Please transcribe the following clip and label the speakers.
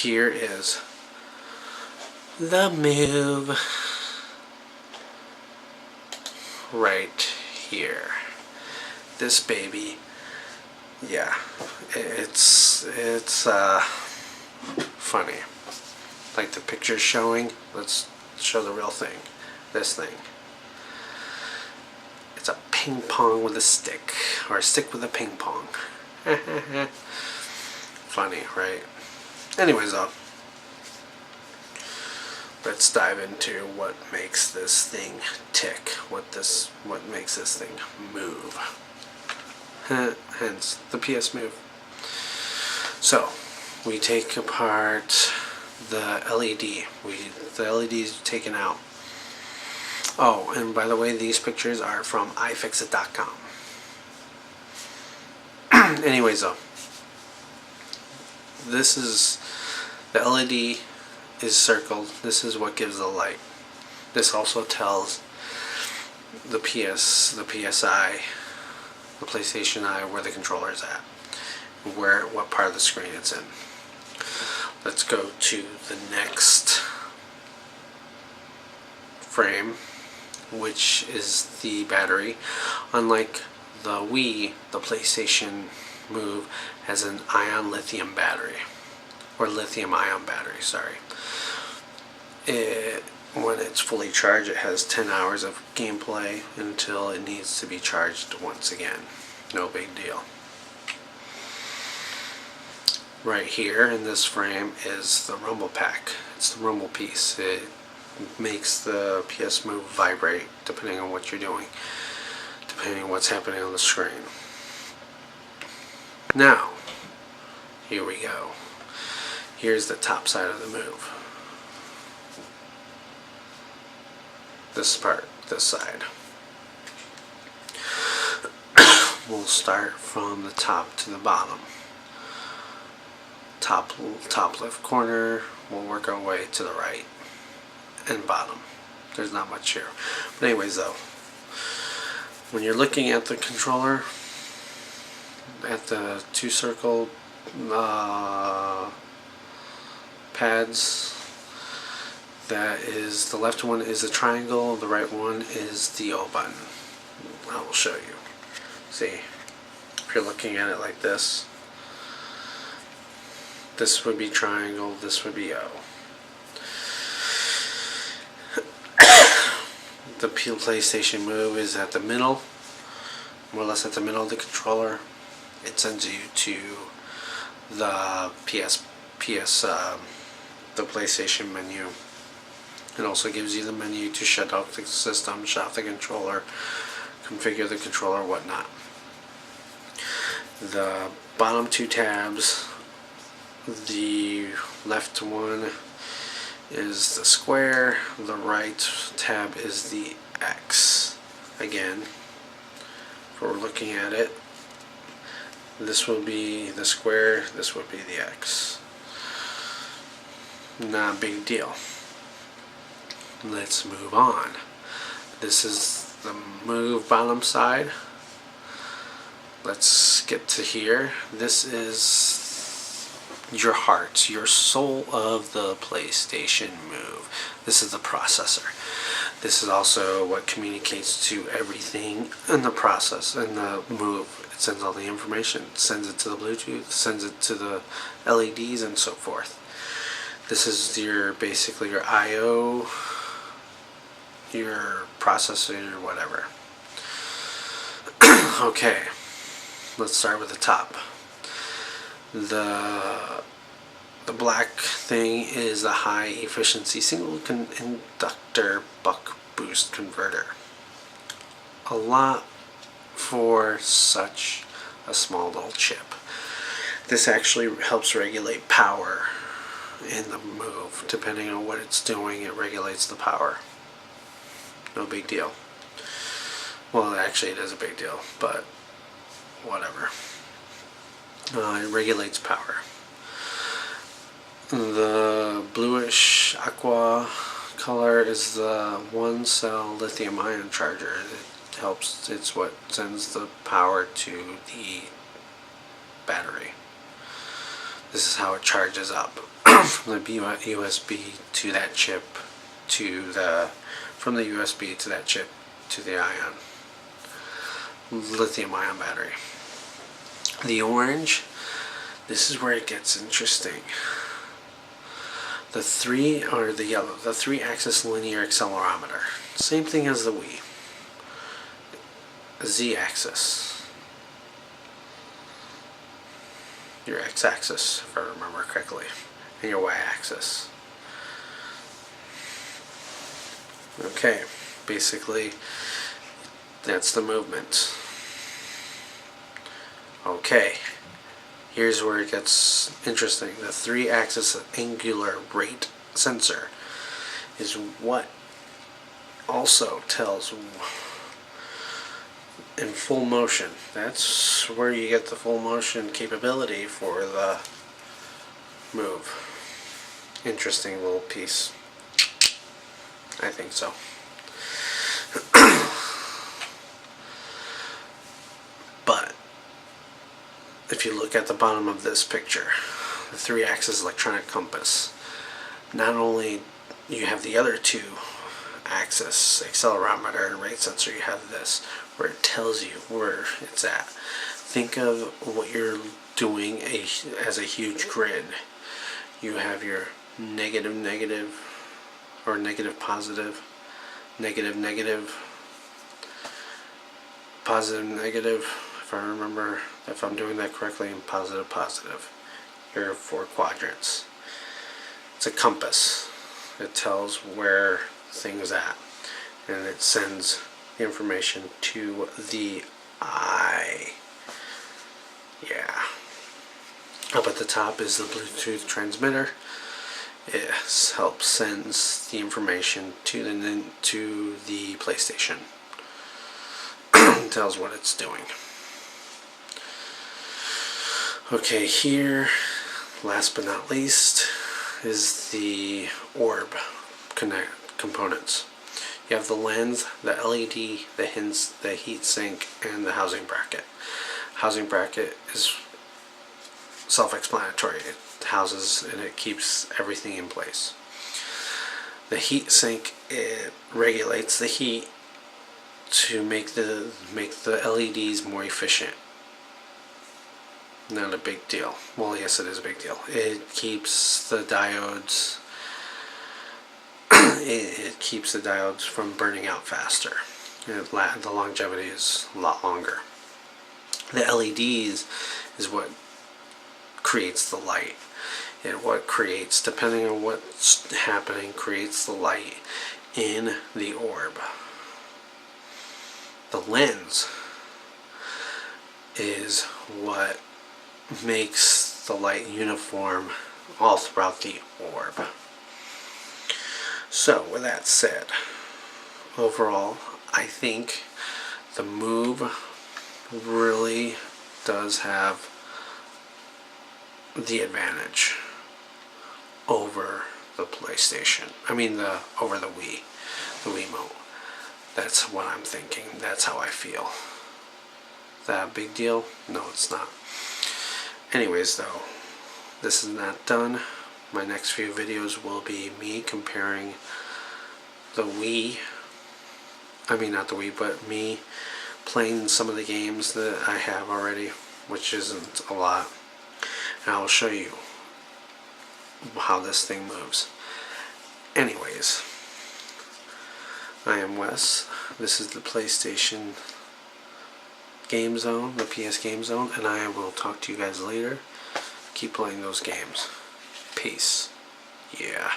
Speaker 1: here is the move right here. This baby, yeah, it's funny. Like the picture's showing, let's show the real thing. This thing. It's a ping pong with a stick, or a stick with a ping pong. Funny, right? Anyways, let's dive into what makes this thing tick. What makes this thing move. Hence the PS Move. So we take apart the LED. The LED is taken out. Oh, and by the way, these pictures are from iFixit.com. Anyways, though, this is the LED is circled. This is what gives the light. This also tells the PSI, the PlayStation Eye, where the controller is at, what part of the screen it's in. Let's go to the next frame, which is the battery. Unlike the Wii, the PlayStation Move has an ion lithium battery, or lithium ion battery, sorry. When it's fully charged, it has 10 hours of gameplay until it needs to be charged once again. No big deal. Right here in this frame is the rumble pack. It's the rumble piece. It makes the PS Move vibrate depending on what you're doing, depending on what's happening on the screen. Now, here we go. Here's the top side of the Move. This part, this side. We'll start from the top to the bottom. Top left corner, we'll work our way to the right and bottom. There's not much here. But anyways though, when you're looking at the controller, at the two circle pads, that is, the left one is a triangle, the right one is the O button. I will show you. See, if you're looking at it like this, this would be triangle, this would be O. The PlayStation Move is at the middle, more or less at the middle of the controller. It sends you to the the PlayStation menu. It also gives you the menu to shut off the system, shut off the controller, configure the controller, whatnot. The bottom two tabs, the left one is the square, the right tab is the X. Again, if we're looking at it, this will be the square, this would be the X. Not a big deal. Let's move on. This is the Move bottom side. Let's skip to here. This is your heart, your soul of the PlayStation Move. This is the processor. This is also what communicates to everything in the process, in the Move. It sends all the information, it sends it to the Bluetooth, sends it to the LEDs and so forth. This is your, basically your I/O, your processor, or whatever. Okay, let's start with the top. The black thing is the high efficiency single inductor buck boost converter. A lot for such a small little chip. This actually helps regulate power in the Move. Depending on what it's doing, it regulates the power. No big deal. Well, actually it is a big deal, but whatever. It regulates power. The bluish aqua color is the 1-cell lithium ion charger. It helps, it's what sends the power to the battery. This is how it charges up. from the USB to that chip to the from the USB to that chip to the lithium ion battery. The orange, this is where it gets interesting. The yellow, the 3-axis linear accelerometer. Same thing as the Wii. Z-axis. Your x-axis, if I remember correctly. And your y-axis. Okay, basically, that's the movement. Okay, here's where it gets interesting. The 3-axis angular rate sensor is what also tells in full motion. That's where you get the full motion capability for the move. Interesting little piece. I think so. But if you look at the bottom of this picture, the 3-axis electronic compass, not only you have the other 2-axis accelerometer and rate sensor, you have this where it tells you where it's at. Think of what you're doing as a huge grid. You have your negative negative, or negative positive, negative negative, positive negative, if I remember, if I'm doing that correctly, and positive positive. Here are 4 quadrants. It's a compass. It tells where things at, and it sends the information to the eye. Yeah. Up at the top is the Bluetooth transmitter. It helps sends the information to the PlayStation. It tells what it's doing. Okay, here, last but not least, is the orb components. You have the lens, the LED, the heat sink, and the housing bracket. Housing bracket is self-explanatory. It houses and it keeps everything in place. The heat sink, it regulates the heat to make the LEDs more efficient. Not a big deal. Well, yes, it is a big deal. It keeps the diodes. It keeps the diodes from burning out faster. The longevity is a lot longer. The LEDs is what creates the light. And what creates, depending on what's happening, creates the light in the orb. The lens is what makes the light uniform all throughout the orb. So, with that said, overall, I think the Move really does have the advantage over the PlayStation. Over the Wii, the Wiimote. That's what I'm thinking. That's how I feel. Is that a big deal? No, it's not. Anyways, though, this is not done. My next few videos will be me comparing the Wii. Not the Wii, but me playing some of the games that I have already, which isn't a lot. And I'll show you how this thing moves. Anyways, I am Wes. This is the PlayStation Game Zone, the PS Game Zone, and I will talk to you guys later. Keep playing those games. Peace. Yeah.